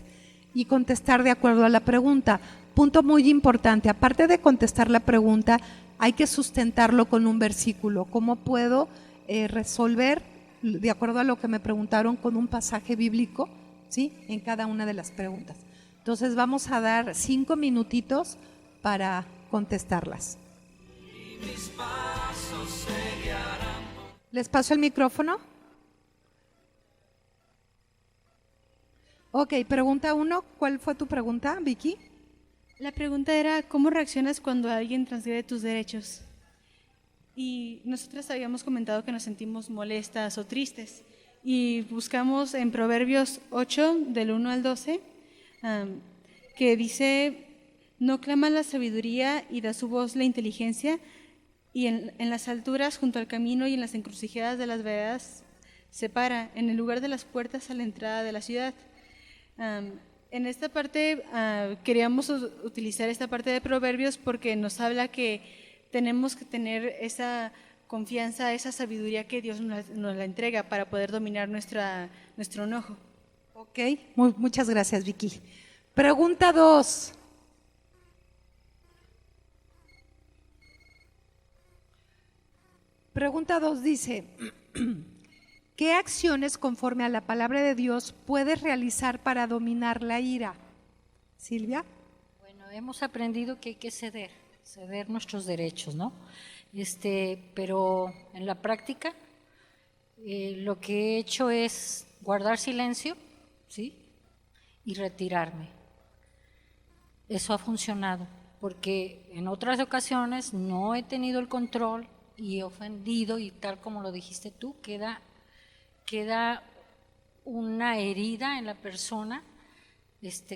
Y contestar de acuerdo a la pregunta. Punto muy importante, aparte de contestar la pregunta, hay que sustentarlo con un versículo. ¿Cómo puedo resolver, de acuerdo a lo que me preguntaron, con un pasaje bíblico, ¿sí? En cada una de las preguntas? Entonces vamos a dar 5 minutitos para contestarlas. ¿Les paso el micrófono? Ok, pregunta 1, ¿cuál fue tu pregunta, Vicky? La pregunta era, ¿cómo reaccionas cuando alguien transgrede tus derechos? Y nosotras habíamos comentado que nos sentimos molestas o tristes. Y buscamos en Proverbios 8, del 1 al 12, que dice, no clama la sabiduría y da su voz la inteligencia, y en las alturas junto al camino y en las encrucijadas de las veredas se para, en el lugar de las puertas a la entrada de la ciudad. En esta parte queríamos utilizar esta parte de Proverbios porque nos habla que tenemos que tener esa confianza, esa sabiduría que Dios nos la entrega para poder dominar nuestro enojo. Ok, muchas gracias, Vicky. Pregunta 2. Pregunta 2 dice, ¿qué acciones conforme a la palabra de Dios puedes realizar para dominar la ira? Silvia. Bueno, hemos aprendido que hay que ceder nuestros derechos, ¿no? Pero en la práctica lo que he hecho es guardar silencio, ¿sí? Y retirarme. Eso ha funcionado, porque en otras ocasiones no he tenido el control y he ofendido, y tal como lo dijiste tú, queda una herida en la persona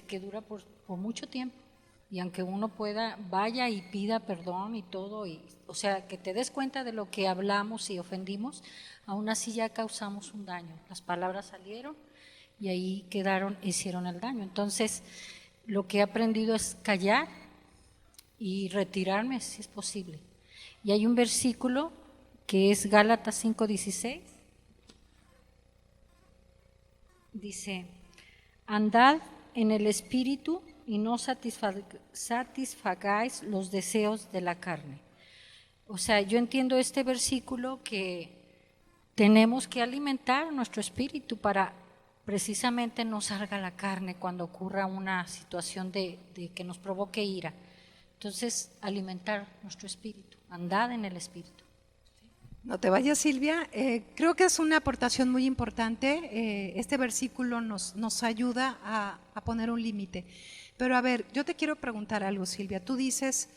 que dura por mucho tiempo. Y aunque uno vaya y pida perdón y todo, o sea, que te des cuenta de lo que hablamos y ofendimos, aún así ya causamos un daño. Las palabras salieron y ahí hicieron el daño. Entonces, lo que he aprendido es callar y retirarme si es posible. Y hay un versículo que es Gálatas 5:16. Dice, andad en el Espíritu y no satisfagáis los deseos de la carne. O sea, yo entiendo este versículo que tenemos que alimentar nuestro espíritu para precisamente no salga la carne cuando ocurra una situación de que nos provoque ira. Entonces, alimentar nuestro espíritu, andad en el espíritu. No te vayas, Silvia. Creo que es una aportación muy importante. Este versículo nos ayuda a poner un límite. Pero a ver, yo te quiero preguntar algo, Silvia. Tú dices,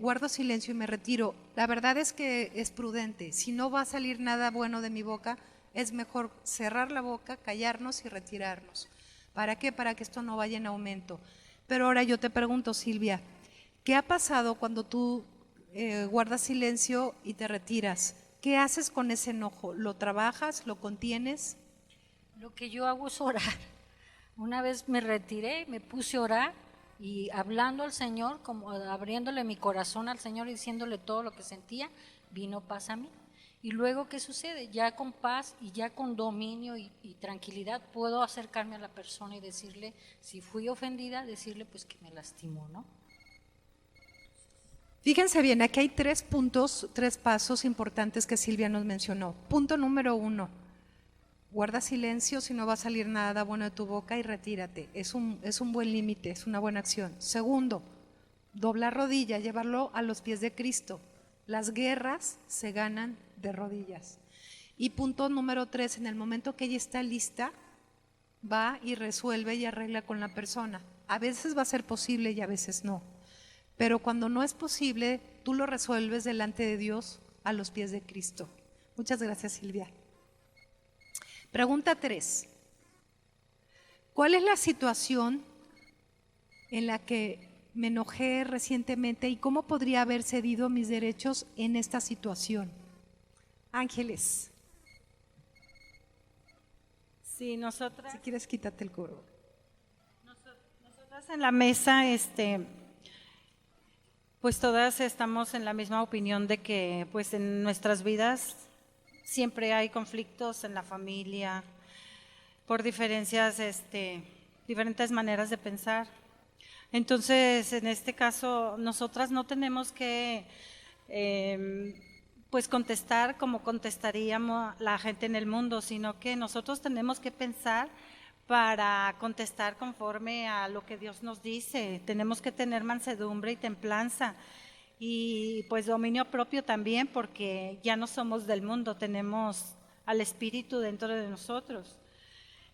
guardo silencio y me retiro. La verdad es que es prudente. Si no va a salir nada bueno de mi boca, es mejor cerrar la boca, callarnos y retirarnos. ¿Para qué? Para que esto no vaya en aumento. Pero ahora yo te pregunto, Silvia, ¿qué ha pasado cuando tú guardas silencio y te retiras? ¿Qué haces con ese enojo? ¿Lo trabajas? ¿Lo contienes? Lo que yo hago es orar. Una vez me retiré, me puse a orar y hablando al Señor, como abriéndole mi corazón al Señor y diciéndole todo lo que sentía, vino paz a mí. Y luego, ¿qué sucede? Ya con paz y ya con dominio y tranquilidad puedo acercarme a la persona y decirle, si fui ofendida, decirle pues que me lastimó, ¿no? Fíjense bien, aquí hay 3 puntos, 3 pasos importantes que Silvia nos mencionó. Punto número 1, guarda silencio si no va a salir nada bueno de tu boca y retírate. Es un buen límite, es una buena acción. Segundo, doblar rodilla, llevarlo a los pies de Cristo. Las guerras se ganan de rodillas. Y punto número 3, en el momento que ella está lista, va y resuelve y arregla con la persona. A veces va a ser posible y a veces no. Pero cuando no es posible, tú lo resuelves delante de Dios a los pies de Cristo. Muchas gracias, Silvia. Pregunta 3. ¿Cuál es la situación en la que me enojé recientemente y cómo podría haber cedido mis derechos en esta situación? Ángeles. Sí, nosotras. Si quieres, quítate el coro. Nosotras en la mesa, pues todas estamos en la misma opinión de que pues en nuestras vidas siempre hay conflictos en la familia por diferencias, diferentes maneras de pensar. Entonces, en este caso, nosotras no tenemos que pues contestar como contestaríamos la gente en el mundo, sino que nosotros tenemos que pensar para contestar conforme a lo que Dios nos dice. Tenemos que tener mansedumbre y templanza y pues dominio propio también, porque ya no somos del mundo, tenemos al Espíritu dentro de nosotros.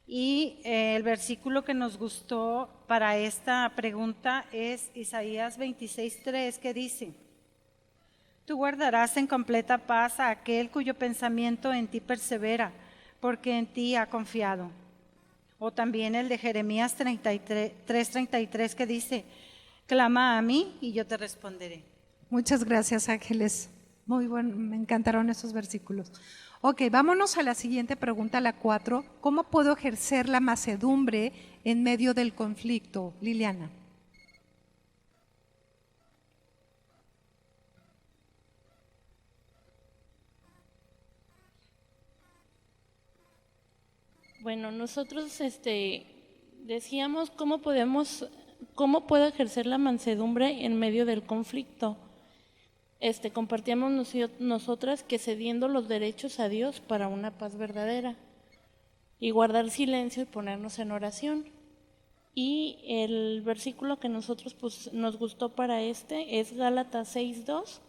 Y el versículo que nos gustó para esta pregunta es Isaías 26:3, que dice: tú guardarás en completa paz a aquel cuyo pensamiento en ti persevera, porque en ti ha confiado. O también el de Jeremías 3:33, que dice: clama a mí y yo te responderé. Muchas gracias, Ángeles. Muy bueno, me encantaron esos versículos. Ok, vámonos a la siguiente pregunta, la 4. ¿Cómo puedo ejercer la mansedumbre en medio del conflicto? Liliana. Bueno, nosotros decíamos cómo puedo ejercer la mansedumbre en medio del conflicto. Compartíamos nosotras que cediendo los derechos a Dios para una paz verdadera y guardar silencio y ponernos en oración. Y el versículo que nosotros nos gustó para es Gálatas 6:2,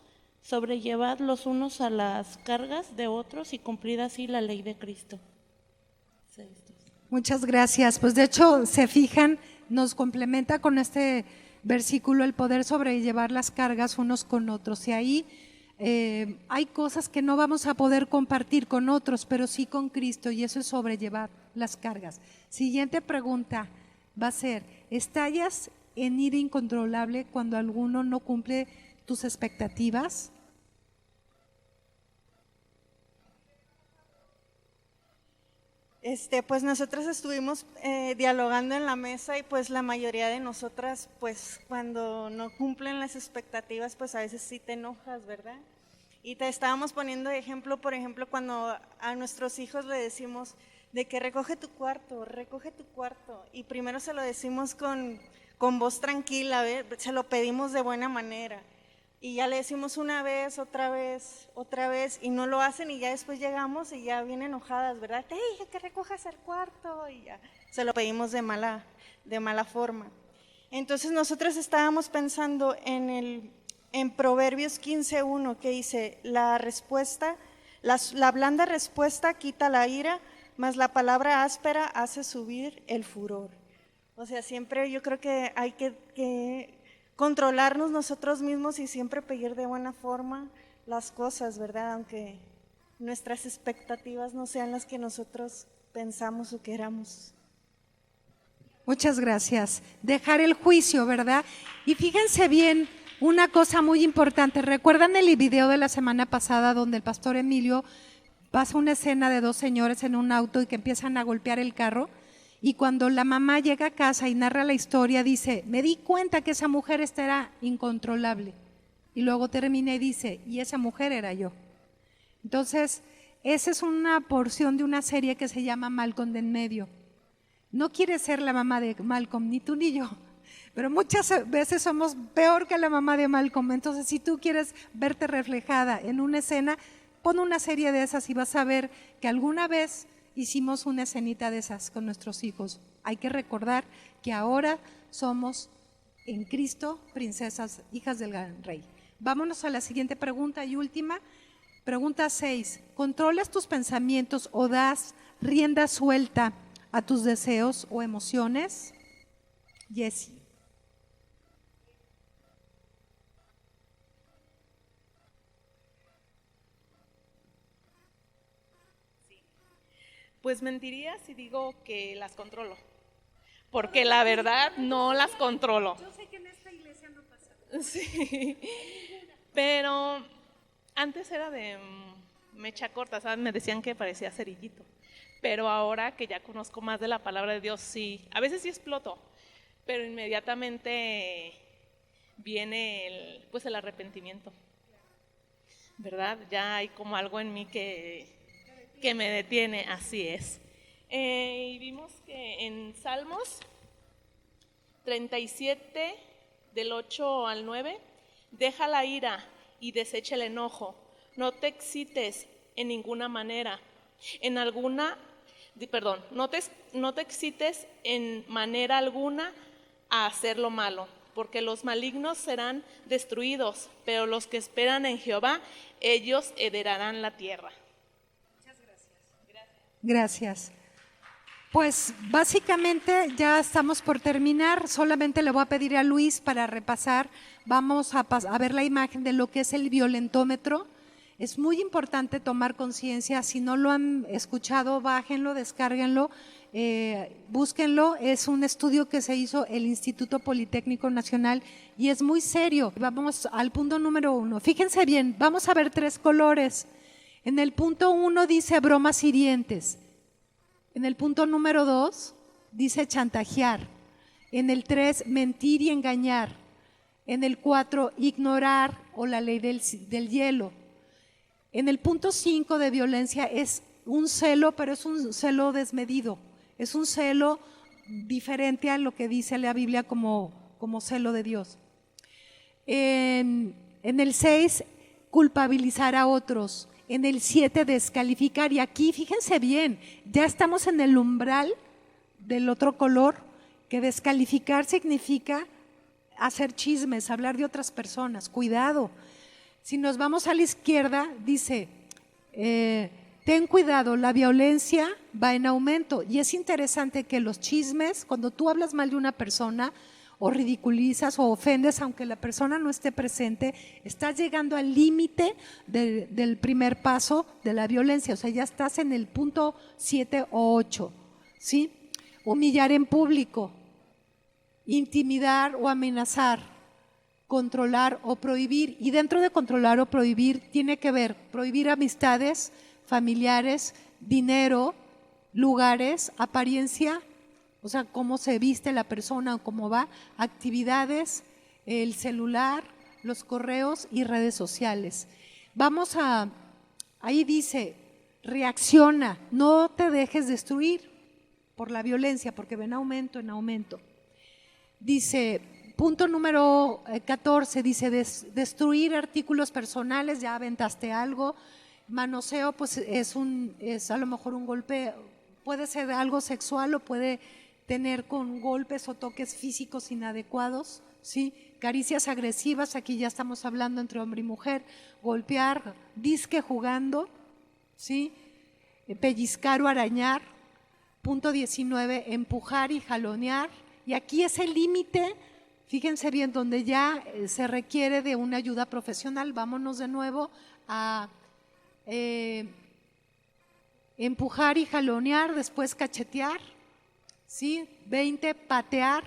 sobrellevad los unos a las cargas de otros y cumplid así la ley de Cristo. Muchas gracias. Pues de hecho, se fijan, nos complementa con este versículo el poder sobrellevar las cargas unos con otros. Y ahí hay cosas que no vamos a poder compartir con otros, pero sí con Cristo, y eso es sobrellevar las cargas. Siguiente pregunta va a ser: ¿estallas en ira incontrolable cuando alguno no cumple tus expectativas? Pues nosotras estuvimos dialogando en la mesa y pues la mayoría de nosotras pues cuando no cumplen las expectativas pues a veces sí te enojas, ¿verdad? Y te estábamos poniendo de ejemplo, por ejemplo, cuando a nuestros hijos le decimos de que recoge tu cuarto y primero se lo decimos con voz tranquila, ¿ve? Se lo pedimos de buena manera. y ya le decimos una vez, otra vez, y no lo hacen, y ya después llegamos y ya bien enojadas, ¿verdad? Te dije que recojas el cuarto, y ya se lo pedimos de mala forma. Entonces nosotros estábamos pensando en Proverbios 15:1, que dice, la blanda respuesta quita la ira, mas la palabra áspera hace subir el furor. O sea, siempre yo creo que hay que controlarnos nosotros mismos y siempre pedir de buena forma las cosas, ¿verdad? Aunque nuestras expectativas no sean las que nosotros pensamos o queramos. Muchas gracias. Dejar el juicio, ¿verdad? Y fíjense bien, una cosa muy importante. ¿Recuerdan el video de la semana pasada donde el pastor Emilio pasa una escena de dos señores en un auto y que empiezan a golpear el carro? Y cuando la mamá llega a casa y narra la historia, dice, me di cuenta que esa mujer era incontrolable. Y luego termina y dice, y esa mujer era yo. Entonces, esa es una porción de una serie que se llama Malcolm de en medio. No quieres ser la mamá de Malcolm, ni tú ni yo, pero muchas veces somos peor que la mamá de Malcolm. Entonces, si tú quieres verte reflejada en una escena, pon una serie de esas y vas a ver que alguna vez hicimos una escenita de esas con nuestros hijos. Hay que recordar que ahora somos en Cristo princesas, hijas del gran rey. Vámonos a la siguiente pregunta y última. Pregunta 6. ¿Controlas tus pensamientos o das rienda suelta a tus deseos o emociones? Jessie. Pues mentiría si digo que las controlo, porque la verdad no las controlo. Yo sé que en esta iglesia no pasa. Sí, pero antes era de mecha corta, ¿sabes? Me decían que parecía cerillito, pero ahora que ya conozco más de la palabra de Dios, sí, a veces sí exploto, pero inmediatamente viene el arrepentimiento, ¿verdad? Ya hay como algo en mí que me detiene, así es. Y vimos que en Salmos 37, del 8 al 9, deja la ira y desecha el enojo, no te excites en ninguna manera, no te excites en manera alguna a hacer lo malo, porque los malignos serán destruidos, pero los que esperan en Jehová, ellos heredarán la tierra. Gracias. Pues básicamente ya estamos por terminar, solamente le voy a pedir a Luis para repasar, vamos a ver la imagen de lo que es el violentómetro. Es muy importante tomar conciencia, si no lo han escuchado, bájenlo, descárguenlo, búsquenlo, es un estudio que se hizo el Instituto Politécnico Nacional y es muy serio. Vamos al punto número 1, fíjense bien, vamos a ver 3 colores. En el punto 1 dice bromas hirientes. En el punto número 2 dice chantajear. En el 3, mentir y engañar. En el 4, ignorar o la ley del hielo. En el punto 5 de violencia es un celo, pero es un celo desmedido. Es un celo diferente a lo que dice la Biblia como celo de Dios. En el 6, culpabilizar a otros. En el 7, descalificar, y aquí fíjense bien, ya estamos en el umbral del otro color, que descalificar significa hacer chismes, hablar de otras personas, cuidado. Si nos vamos a la izquierda, dice, ten cuidado, la violencia va en aumento, y es interesante que los chismes, cuando tú hablas mal de una persona, o ridiculizas o ofendes, aunque la persona no esté presente, estás llegando al límite del primer paso de la violencia, o sea, ya estás en el punto 7 o 8, ¿sí? Humillar en público, intimidar o amenazar, controlar o prohibir, y dentro de controlar o prohibir tiene que ver prohibir amistades, familiares, dinero, lugares, apariencia, o sea, cómo se viste la persona o cómo va, actividades, el celular, los correos y redes sociales. Ahí dice, reacciona, no te dejes destruir por la violencia, porque ven aumento en aumento. Dice, Punto número 14 dice destruir artículos personales, ya aventaste algo. Manoseo, pues es a lo mejor un golpe, puede ser algo sexual o puede tener con golpes o toques físicos inadecuados, ¿sí? Caricias agresivas, aquí ya estamos hablando entre hombre y mujer, golpear, disque jugando, ¿sí? Pellizcar o arañar. Punto 19, empujar y jalonear. Y aquí es el límite, fíjense bien, donde ya se requiere de una ayuda profesional. Vámonos de nuevo a empujar y jalonear, después cachetear, ¿sí? 20, patear.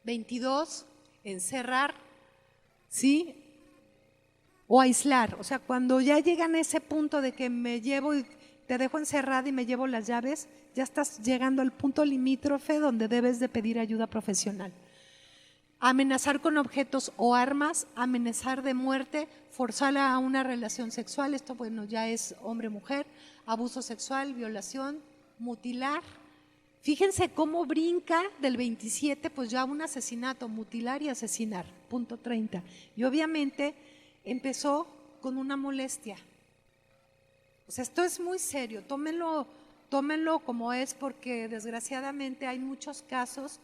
22, encerrar, ¿sí? O aislar. O sea, cuando ya llegan a ese punto de que me llevo y te dejo encerrada y me llevo las llaves, ya estás llegando al punto limítrofe donde debes de pedir ayuda profesional. Amenazar con objetos o armas, amenazar de muerte, forzar a una relación sexual, esto bueno ya es hombre-mujer, abuso sexual, violación, mutilar. Fíjense cómo brinca del 27, pues ya un asesinato, mutilar y asesinar, punto 30. Y obviamente empezó con una molestia. O sea, esto es muy serio, tómenlo como es, porque desgraciadamente hay muchos casos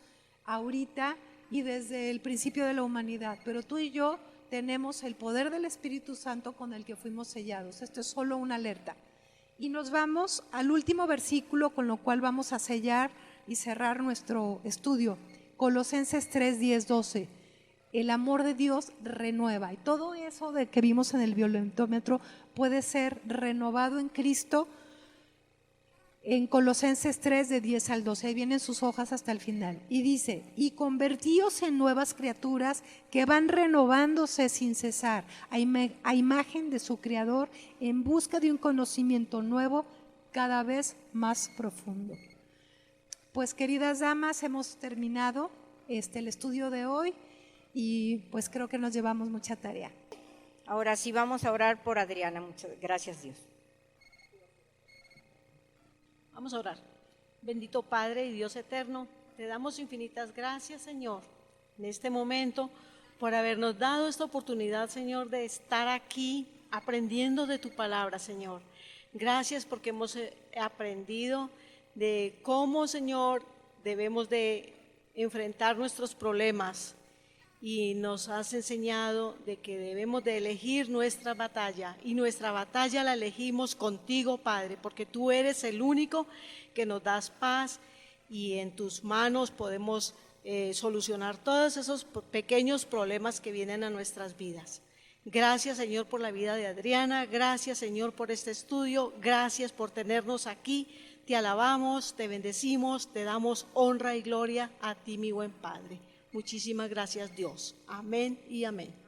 ahorita y desde el principio de la humanidad, pero tú y yo tenemos el poder del Espíritu Santo con el que fuimos sellados. Esto es solo una alerta. Y nos vamos al último versículo con lo cual vamos a sellar y cerrar nuestro estudio. Colosenses 3, 10, 12. El amor de Dios renueva. Y todo eso de que vimos en el violentómetro puede ser renovado en Cristo en Colosenses 3, de 10 al 12. Ahí vienen sus hojas hasta el final. Y dice, y convertíos en nuevas criaturas que van renovándose sin cesar a imagen de su Creador en busca de un conocimiento nuevo cada vez más profundo. Pues queridas damas, hemos terminado el estudio de hoy y pues creo que nos llevamos mucha tarea. Ahora sí vamos a orar por Adriana. Muchas gracias, Dios. Vamos a orar. Bendito Padre y Dios eterno, te damos infinitas gracias, Señor, en este momento por habernos dado esta oportunidad, Señor, de estar aquí aprendiendo de tu palabra, Señor. Gracias porque hemos aprendido de cómo, Señor, debemos de enfrentar nuestros problemas y nos has enseñado de que debemos de elegir nuestra batalla y nuestra batalla la elegimos contigo, Padre, porque tú eres el único que nos das paz y en tus manos podemos solucionar todos esos pequeños problemas que vienen a nuestras vidas. Gracias, Señor, por la vida de Adriana, gracias, Señor, por este estudio, gracias por tenernos aquí, te alabamos, te bendecimos, te damos honra y gloria a ti, mi buen Padre. Muchísimas gracias, Dios. Amén y amén.